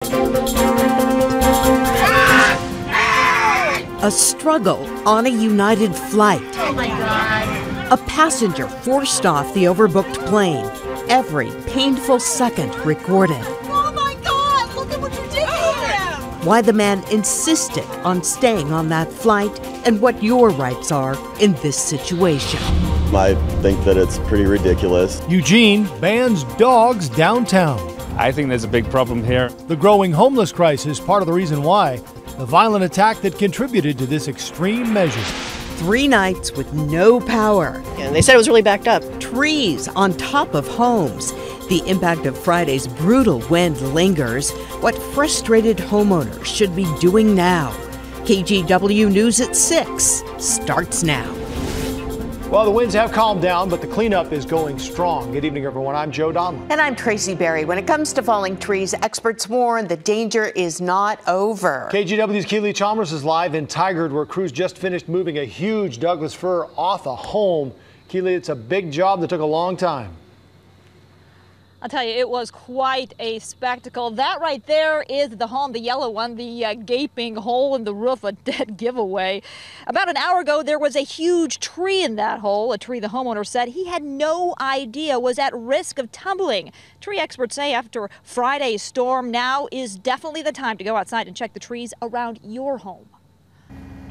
A struggle on a United flight. Oh my God. A passenger forced off the overbooked plane. Every painful second recorded. Oh my God, look at what you did to him. Why the man insisted on staying on that flight and what your rights are in this situation. I think that it's pretty ridiculous. Eugene bans dogs downtown. I think there's a big problem here. The growing homeless crisis, part of the reason why. The violent attack that contributed to this extreme measure. 3 nights with no power. And they said it was really backed up. Trees on top of homes. The impact of Friday's brutal wind lingers. What frustrated homeowners should be doing now. KGW News at 6 starts now. Well, the winds have calmed down, but the cleanup is going strong. Good evening, everyone. I'm Joe Donlin. And I'm Tracy Berry. When it comes to falling trees, experts warn the danger is not over. KGW's Keely Chalmers is live in Tigard, where crews just finished moving a huge Douglas fir off a home. Keely, it's a big job that took a long time. I'll tell you, it was quite a spectacle. That right there is the home, the yellow one, the gaping hole in the roof, a dead giveaway. About an hour ago, there was a huge tree in that hole, a tree the homeowner said he had no idea was at risk of tumbling. Tree experts say after Friday's storm, now is definitely the time to go outside and check the trees around your home.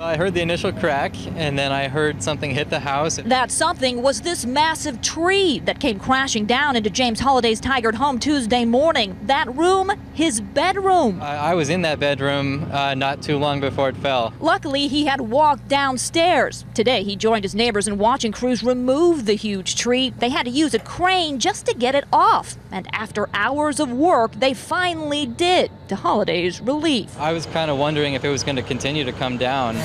I heard the initial crack, and then I heard something hit the house. That something was this massive tree that came crashing down into James Holliday's Tigard home Tuesday morning. That room, his bedroom. I was in that bedroom not too long before it fell. Luckily, he had walked downstairs. Today, he joined his neighbors in watching crews remove the huge tree. They had to use a crane just to get it off. And after hours of work, they finally did, to Holliday's relief. I was kind of wondering if it was going to continue to come down.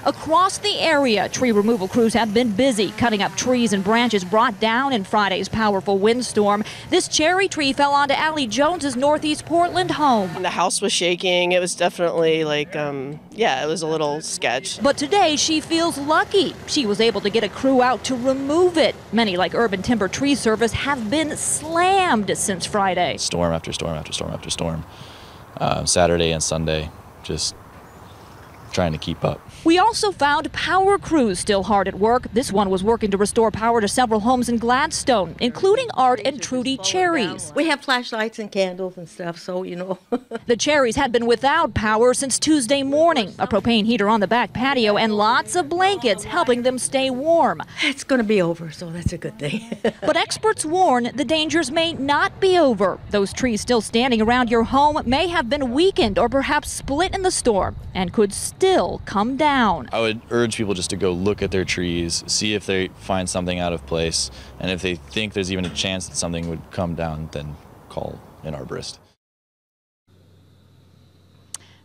Across the area, tree removal crews have been busy cutting up trees and branches brought down in Friday's powerful windstorm. This cherry tree fell onto Allie Jones's Northeast Portland home. The house was shaking. It was definitely like, it was a little sketch. But today she feels lucky. She was able to get a crew out to remove it. Many, like Urban Timber Tree Service, have been slammed since Friday. Storm after storm after storm after storm. Saturday and Sunday, just trying to keep up. We also found power crews still hard at work. This one was working to restore power to several homes in Gladstone, including Art and Trudy Cherries. We have flashlights and candles and stuff, so you know. The Cherries had been without power since Tuesday morning. A propane heater on the back patio and lots of blankets helping them stay warm. It's going to be over, so that's a good thing. But experts warn the dangers may not be over. Those trees still standing around your home may have been weakened or perhaps split in the storm and could still come down. I would urge people just to go look at their trees, see if they find something out of place, and if they think there's even a chance that something would come down, then call an arborist.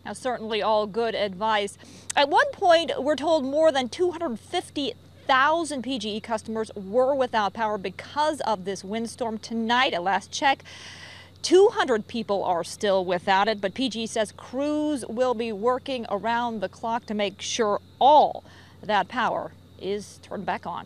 Now, certainly all good advice. At one point, we're told more than 250,000 PGE customers were without power because of this windstorm. Tonight, at last check, 200 people are still without it, but PGE says crews will be working around the clock to make sure all that power is turned back on.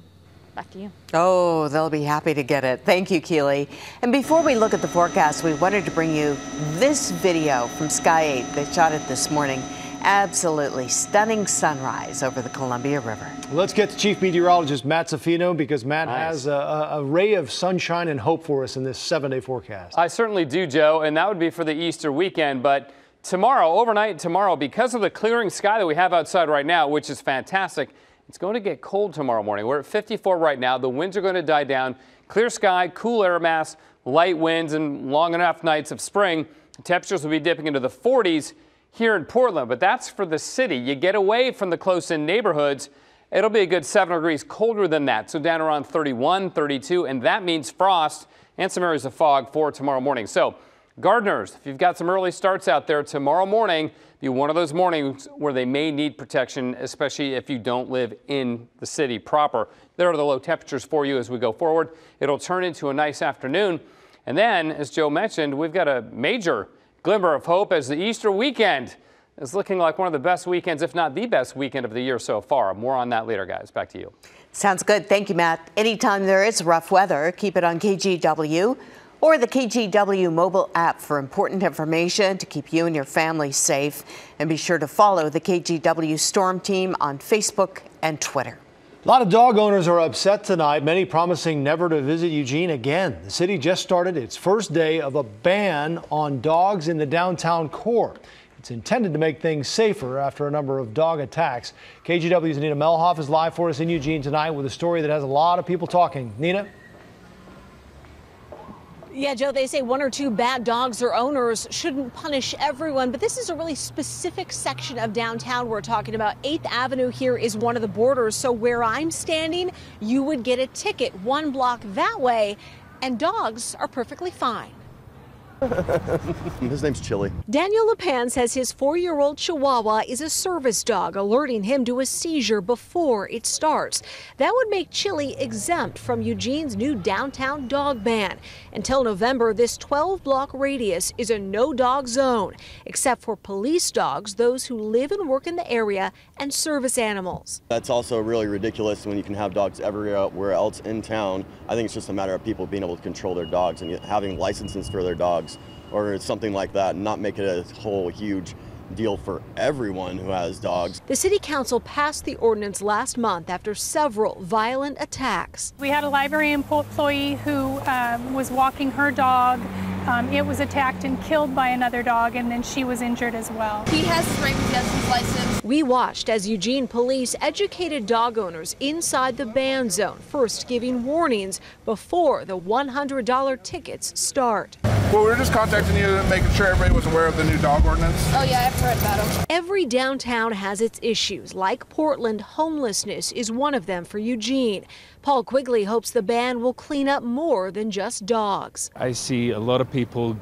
Back to you. Oh, they'll be happy to get it. Thank you, Keely. And before we look at the forecast, we wanted to bring you this video from Sky 8. They shot it this morning. Absolutely stunning sunrise over the Columbia River. Let's get to Chief Meteorologist Matt Zaffino, because Matt has a ray of sunshine and hope for us in this 7-day forecast. I certainly do, Joe, and that would be for the Easter weekend. But tomorrow, overnight tomorrow, because of the clearing sky that we have outside right now, which is fantastic, it's going to get cold tomorrow morning. We're at 54 right now. The winds are going to die down. Clear sky, cool air mass, light winds, and long enough nights of spring. Temperatures will be dipping into the 40s here in Portland, but that's for the city. You get away from the close-in neighborhoods, it'll be a good 7 degrees colder than that, so down around 31, 32, and that means frost and some areas of fog for tomorrow morning. So gardeners, if you've got some early starts out there tomorrow morning, be one of those mornings where they may need protection, especially if you don't live in the city proper. There are the low temperatures for you as we go forward. It'll turn into a nice afternoon. And then, as Joe mentioned, we've got a major glimmer of hope as the Easter weekend is looking like one of the best weekends, if not the best weekend of the year so far. More on that later, guys. Back to you. Sounds good. Thank you, Matt. Anytime there is rough weather, keep it on KGW or the KGW mobile app for important information to keep you and your family safe. And be sure to follow the KGW Storm Team on Facebook and Twitter. A lot of dog owners are upset tonight, many promising never to visit Eugene again. The city just started its first day of a ban on dogs in the downtown core. It's intended to make things safer after a number of dog attacks. KGW's Nina Melhoff is live for us in Eugene tonight with a story that has a lot of people talking. Nina? Yeah, Joe, they say one or two bad dogs or owners shouldn't punish everyone, but this is a really specific section of downtown we're talking about. 8th Avenue here is one of the borders, so where I'm standing, you would get a ticket 1 block that way, and dogs are perfectly fine. His name's Chili. Daniel LePan says his 4-year-old Chihuahua is a service dog, alerting him to a seizure before it starts. That would make Chili exempt from Eugene's new downtown dog ban. Until November, this 12-block radius is a no-dog zone, except for police dogs, those who live and work in the area, and service animals. That's also really ridiculous when you can have dogs everywhere else in town. I think it's just a matter of people being able to control their dogs and having licenses for their dogs or something like that, and not make it a whole huge deal for everyone who has dogs. The city council passed the ordinance last month after several violent attacks. We had a library employee who was walking her dog. It was attacked and killed by another dog, and then she was injured as well. He has his driver's license. We watched as Eugene police educated dog owners inside the ban zone, first giving warnings before the $100 tickets start. Well, we were just contacting you and making sure everybody was aware of the new dog ordinance. Oh yeah, I've heard about them. Every downtown has its issues. Like Portland, homelessness is one of them for Eugene. Paul Quigley hopes the ban will clean up more than just dogs. I see a lot of people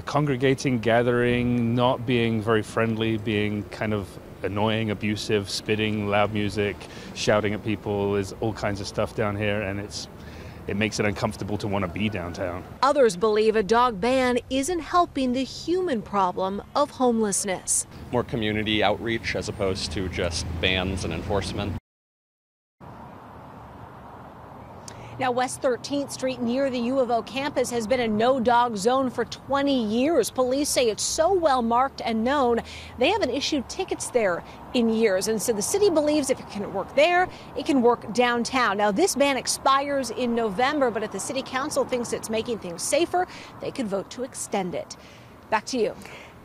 congregating, gathering, not being very friendly, being kind of annoying, abusive, spitting, loud music, shouting at people. There's all kinds of stuff down here, and it makes it uncomfortable to want to be downtown. Others believe a dog ban isn't helping the human problem of homelessness. More community outreach as opposed to just bans and enforcement. Now, West 13th Street near the U of O campus has been a no-dog zone for 20 years. Police say it's so well marked and known, they haven't issued tickets there in years. And so the city believes if it can work there, it can work downtown. Now, this ban expires in November, but if the city council thinks it's making things safer, they could vote to extend it. Back to you.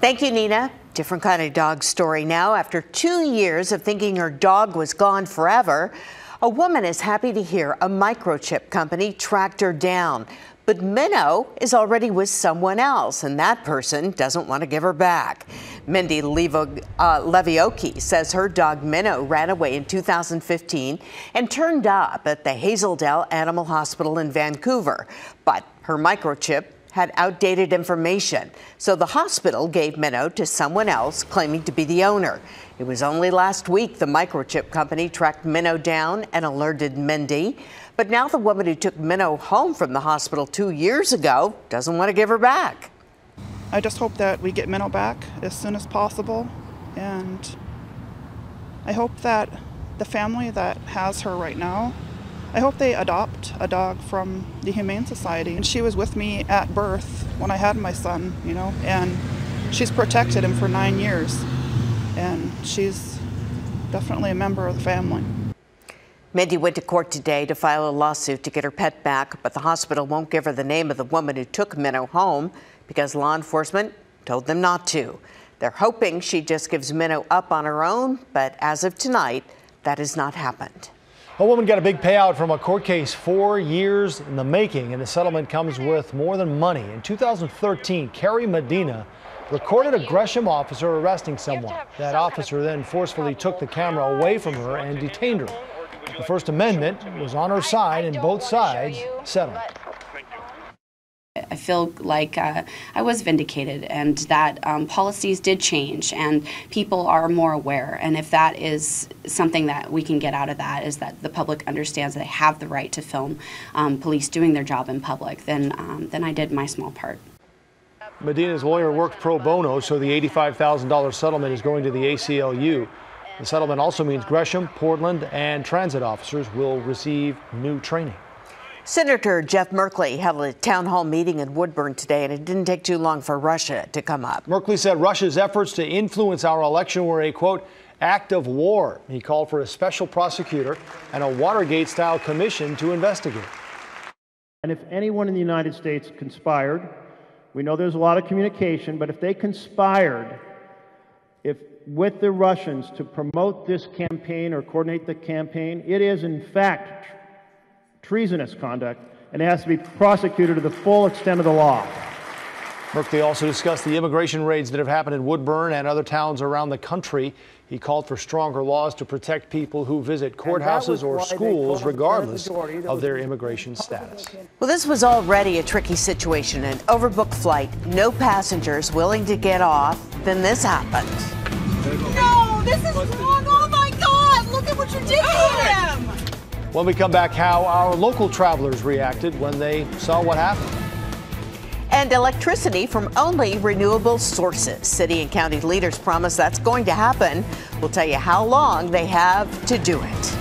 Thank you, Nina. Different kind of dog story now. After 2 years of thinking her dog was gone forever, a woman is happy to hear a microchip company tracked her down. But Minnow is already with someone else, and that person doesn't want to give her back. Mindy Levioki says her dog Minnow ran away in 2015 and turned up at the Hazeldale Animal Hospital in Vancouver. But her microchip had outdated information, so the hospital gave Minnow to someone else claiming to be the owner. It was only last week the microchip company tracked Minnow down and alerted Mindy. But now the woman who took Minnow home from the hospital 2 years ago doesn't want to give her back. I just hope that we get Minnow back as soon as possible, and I hope that the family that has her right now, I hope they adopt a dog from the Humane Society. And she was with me at birth when I had my son, you know, and she's protected him for 9 years. And she's definitely a member of the family. Mindy went to court today to file a lawsuit to get her pet back, but the hospital won't give her the name of the woman who took Minnow home because law enforcement told them not to. They're hoping she just gives Minnow up on her own, but as of tonight, that has not happened. A woman got a big payout from a court case 4 years in the making, and the settlement comes with more than money. In 2013, Carrie Medina recorded a Gresham officer arresting someone. That officer then forcefully took the camera away from her and detained her. The First Amendment was on her side, and both sides settled. I feel like I was vindicated, and that policies did change and people are more aware. And if that is something that we can get out of that, is that the public understands that they have the right to film police doing their job in public, then I did my small part. Medina's lawyer worked pro bono, so the $85,000 settlement is going to the ACLU. The settlement also means Gresham, Portland, and transit officers will receive new training. Senator Jeff Merkley held a town hall meeting in Woodburn today, and it didn't take too long for Russia to come up. Merkley said Russia's efforts to influence our election were a, quote, act of war. He called for a special prosecutor and a Watergate-style commission to investigate. And if anyone in the United States conspired, we know there's a lot of communication, but if they conspired with the Russians to promote this campaign or coordinate the campaign, it is in fact treasonous conduct, and it has to be prosecuted to the full extent of the law. Merkley also discussed the immigration raids that have happened in Woodburn and other towns around the country. He called for stronger laws to protect people who visit courthouses or schools regardless of their immigration status. Well, this was already a tricky situation, an overbooked flight, no passengers willing to get off. Then this happened. No, this is wrong. Oh my God, look at what you did to him. When we come back, how our local travelers reacted when they saw what happened. And electricity from only renewable sources. City and county leaders promise that's going to happen. We'll tell you how long they have to do it.